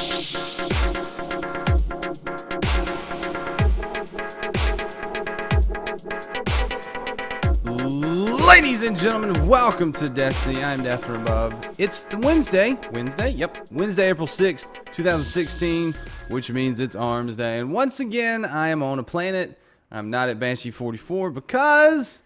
Ladies and gentlemen, welcome to Destiny. I'm Death from Above. It's the Wednesday, April 6th, 2016, which means it's Arms Day. And once again, I am on a planet. I'm not at Banshee 44 because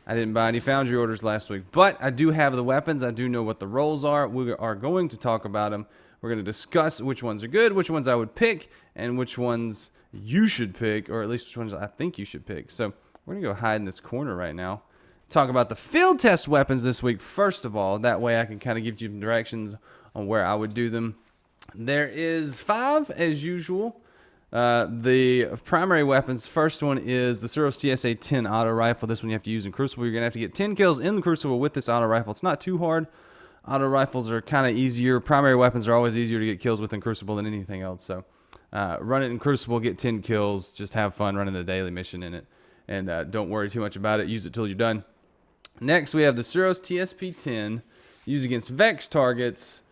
I didn't buy any Foundry orders last week. But I do have the weapons. I do know what the roles are. We are going to talk about them. We're going to discuss which ones are good, which ones I would pick, and which ones you should pick, or at least which ones I think you should pick. So we're going to go hide in this corner right now. Talk about the field test weapons this week first of all. That way I can kind of give you some directions on where I would do them. There is 5 as usual. The primary weapons, first one is the Suros TSA-10 auto rifle. This one you have to use in Crucible. You're going to have to get 10 kills in the Crucible with this auto rifle. It's not too hard. Auto rifles are kind of easier. Primary weapons are always easier to get kills with in Crucible than anything else. So run it in Crucible, get 10 kills. Just have fun running the daily mission in it. And don't worry too much about it. Use it till you're done. Next, we have the Suros TSP-10, used against Vex targets.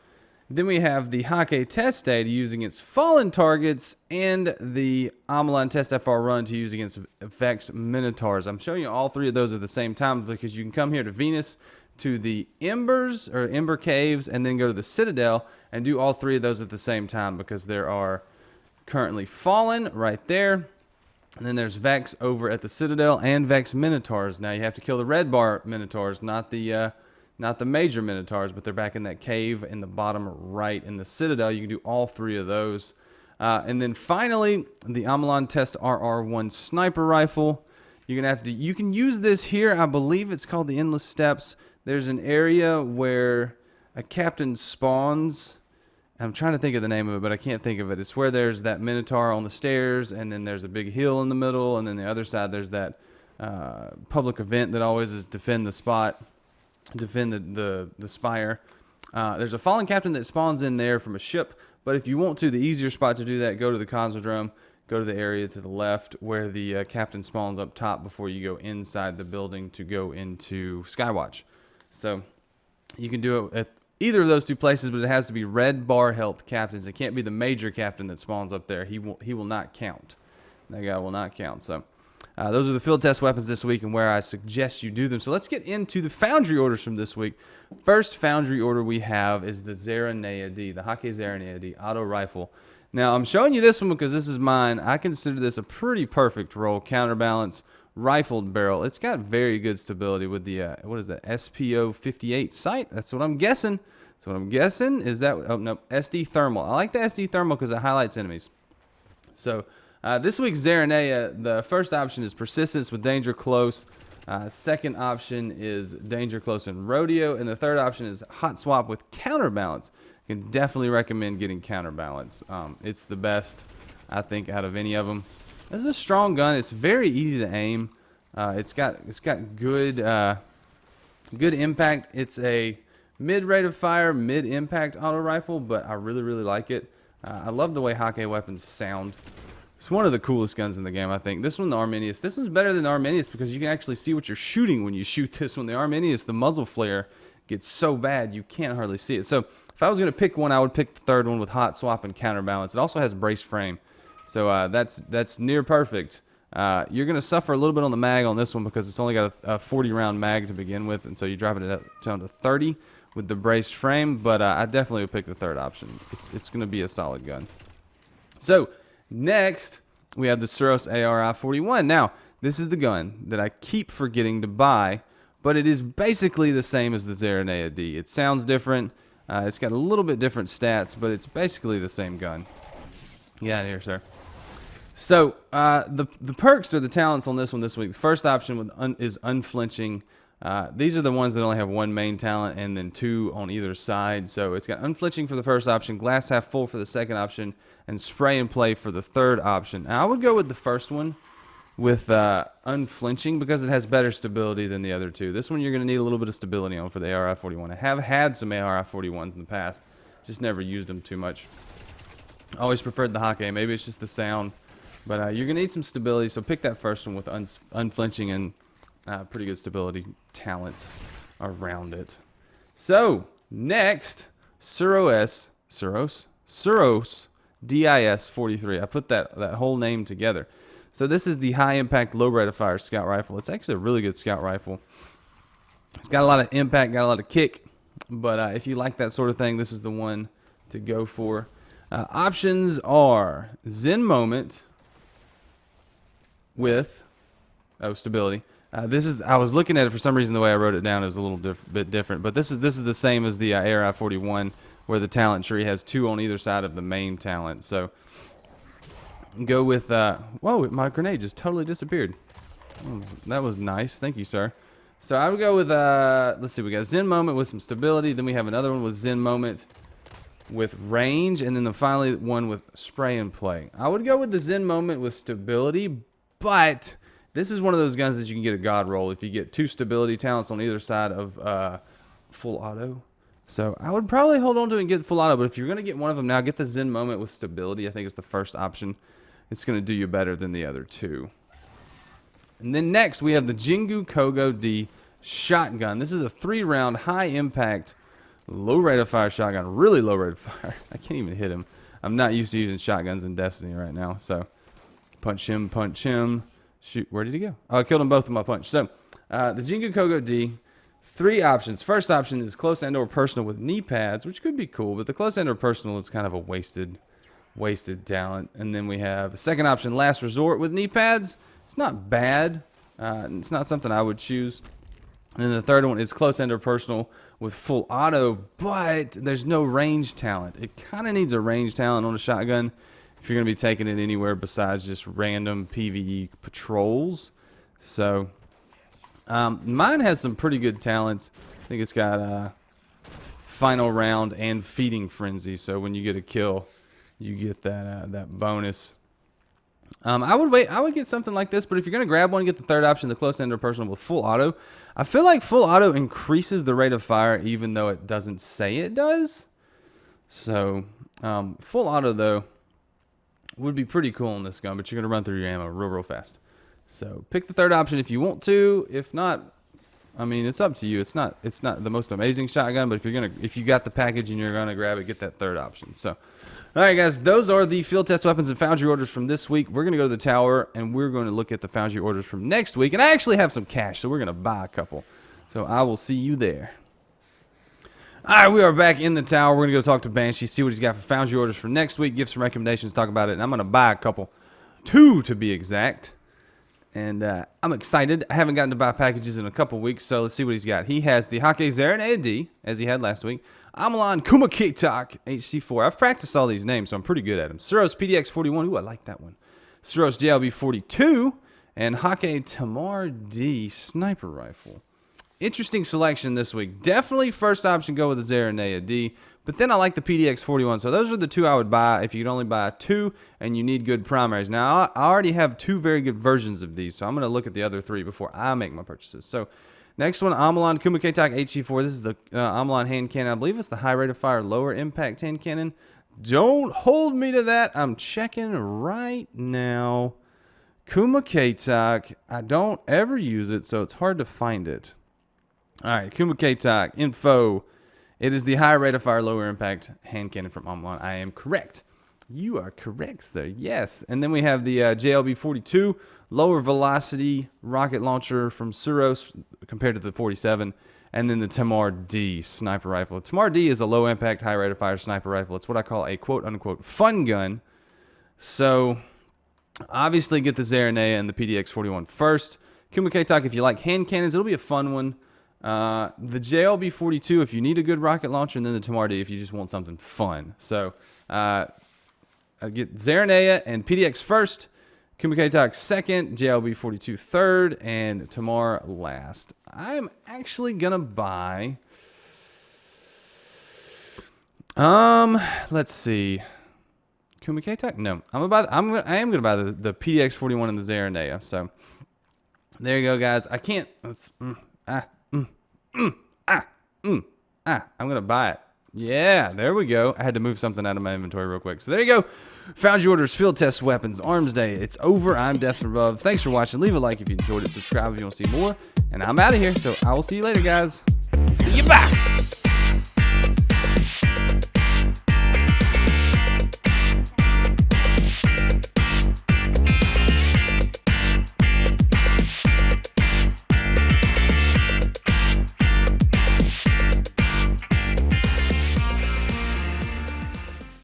Then we have the Hakke Test-A to use against fallen targets, and the Amalon Test FR Run to use against Vex Minotaurs. I'm showing you all 3 of those at the same time because you can come here to Venus, to the Embers, or Ember Caves, and then go to the Citadel and do all 3 of those at the same time because there are currently Fallen right there. And then there's Vex over at the Citadel and Vex Minotaurs. Now you have to kill the red bar Minotaurs, not the major Minotaurs, but they're back in that cave in the bottom right in the Citadel. You can do all 3 of those. And then finally, the Amalon Test RR1 sniper rifle. You can use this here. I believe it's called the Endless Steps. There's an area where a captain spawns. I'm trying to think of the name of it, but I can't think of it. It's where there's that Minotaur on the stairs, and then there's a big hill in the middle, and then the other side there's that public event that always is defend the spot, defend the spire. There's a fallen captain that spawns in there from a ship, but if you want to, the easier spot to do that, go to the Cosmodrome, go to the area to the left where the captain spawns up top before you go inside the building to go into Skywatch. So you can do it at either of those 2 places, but it has to be red bar health captains. It can't be the major captain that spawns up there. He will not count. That guy will not count. So those are the field test weapons this week and where I suggest you do them. So let's get into the Foundry orders from this week. First Foundry order we have is the Zarinaea-D, the Hakke Zarinaea-D auto rifle. Now I'm showing you this one because this is mine. I consider this a pretty perfect roll, counterbalance, rifled barrel. It's got very good stability with the what is that, SPO-58 sight. That's what I'm guessing. So what I'm guessing is that, oh no, SD thermal. I like the SD thermal because it highlights enemies. So this week's Zarinaea, the first option is persistence with danger close. Second option is danger close in rodeo, and the third option is hot swap with counterbalance. I can definitely recommend getting counterbalance. It's the best, I think, out of any of them. This is a strong gun. It's very easy to aim. It's got good good impact. It's a mid rate of fire, mid impact auto rifle, but I really like it. I love the way Hakke weapons sound. It's one of the coolest guns in the game, I think. This one, the Arminius. This one's better than the Arminius because you can actually see what you're shooting when you shoot this one. The Arminius, the muzzle flare gets so bad you can't hardly see it. So if I was going to pick one, I would pick the third one with hot swap and counterbalance. It also has brace frame. So that's near perfect. You're going to suffer a little bit on the mag on this one because it's only got a 40 round mag to begin with, and so you're dropping it down to 30 with the braced frame, but I definitely would pick the third option. It's going to be a solid gun. So next, we have the Suros ARI-41. Now, this is the gun that I keep forgetting to buy, but it is basically the same as the Zarinaea-D. It sounds different. It's got a little bit different stats, but it's basically the same gun. Get out of here, sir. So the perks or the talents on this one this week. The first option is unflinching. These are the ones that only have 1 main talent and then 2 on either side. So it's got unflinching for the first option, glass half full for the second option, and spray and play for the third option. Now, I would go with the first one with unflinching because it has better stability than the other 2. This one you're going to need a little bit of stability on for the ARI-41. I have had some ARI-41s in the past, just never used them too much. Always preferred the Hakke. Maybe it's just the sound. But you're going to need some stability, so pick that first one with unflinching and pretty good stability talents around it. So, next, Suros Suros DIS-43. I put that whole name together. So this is the high impact, low rate of fire scout rifle. It's actually a really good scout rifle. It's got a lot of impact, got a lot of kick. But if you like that sort of thing, this is the one to go for. Options are Zen Moment with stability. I was looking at it for some reason. The way I wrote it down is a little bit different. But this is the same as the ARI-41, where the talent tree has 2 on either side of the main talent. So go with whoa, my grenade just totally disappeared. That was nice. Thank you, sir. So I would go with let's see, we got Zen Moment with some stability, then we have another one with Zen Moment with range, and then the finally one with spray and play. I would go with the Zen Moment with stability, but this is one of those guns that you can get a god roll if you get 2 stability talents on either side of full auto. So I would probably hold on to it and get full auto, but if you're going to get one of them now, get the Zen Moment with stability. I think it's the first option. It's going to do you better than the other 2. And then next, we have the Jingukogo-D shotgun. This is a 3-round, high-impact, low rate of fire shotgun. Really low rate of fire. I can't even hit him. I'm not used to using shotguns in Destiny right now. So, punch him, shoot. Where did he go? Oh, I killed them both with my punch. So, the Jingukogo-D, 3 options. First option is close and or personal with knee pads, which could be cool, but the close and or personal is kind of a wasted talent. And then we have a second option, last resort with knee pads. It's not bad. It's not something I would choose. And then the third one is close and or personal with full auto, but there's no range talent. It kind of needs a range talent on a shotgun if you're going to be taking it anywhere besides just random PvE patrols. So mine has some pretty good talents. I think it's got final round and feeding frenzy. So when you get a kill, you get that bonus. I would get something like this, but if you're going to grab one, get the third option, the close and or personal with full auto. I feel like full auto increases the rate of fire even though it doesn't say it does. So full auto, though, would be pretty cool in this gun, but you're going to run through your ammo real fast. So pick the third option if you want to. If not, I mean, it's up to you. It's not the most amazing shotgun, but if you got the package and you're going to grab it, get that third option. So all right, guys, those are the field test weapons and foundry orders from this week. We're going to go to the tower, and we're going to look at the foundry orders from next week. And I actually have some cash, so we're going to buy a couple. So I will see you there. All right, we are back in the tower. We're going to go talk to Banshee, see what he's got for foundry orders for next week, give some recommendations, talk about it. And I'm going to buy a couple. 2 to be exact. And I'm excited. I haven't gotten to buy packages in a couple weeks, so let's see what he's got. He has the Hakke Zarinaea-D, as he had last week. Jingukogo-D HC4. I've practiced all these names, so I'm pretty good at them. Suros PDX-41. Ooh, I like that one. Suros JLB-42. And Hakke Jingukogo-D sniper rifle. Interesting selection this week. Definitely first option, go with the Zarinaea-D. But then I like the PDX-41. So those are the 2 I would buy if you could only buy 2 and you need good primaries. Now, I already have 2 very good versions of these, so I'm going to look at the other 3 before I make my purchases. So next one, Jingukogo-D HC4. This is the Jingukogo-D hand cannon. I believe it's the high rate of fire, lower impact hand cannon. Don't hold me to that. I'm checking right now. Jingukogo-D, I don't ever use it, so it's hard to find it. All right, Jingukogo-D info. It is the high rate of fire, lower impact hand cannon from Jingukogo-D. I am correct. You are correct, sir. Yes. And then we have the JLB-42, lower velocity rocket launcher from Suros compared to the 47. And then the Jingukogo-D sniper rifle. Jingukogo-D is a low impact, high rate of fire sniper rifle. It's what I call a quote unquote fun gun. So obviously get the Zarinaea and the PDX-41 first. Jingukogo-D, if you like hand cannons, it'll be a fun one. The JLB-42 if you need a good rocket launcher, and then the Jingukogo-D if you just want something fun. So I get Zarinaea and PDX first, Jingukogo-D second, JLB-42 third, and Tamar last. I'm actually gonna buy let's see, Jingukogo-D? No, I am gonna buy the PDX-41 and the Zarinaea. So there you go, guys. I can't. I'm gonna buy it. Yeah, there we go. I had to move something out of my inventory real quick. So there you go. Found your orders, field test weapons, Arms Day. It's over. I'm Death from Above. Thanks for watching. Leave a like if you enjoyed it. Subscribe if you want to see more. And I'm out of here. So I will see you later, guys. See you back.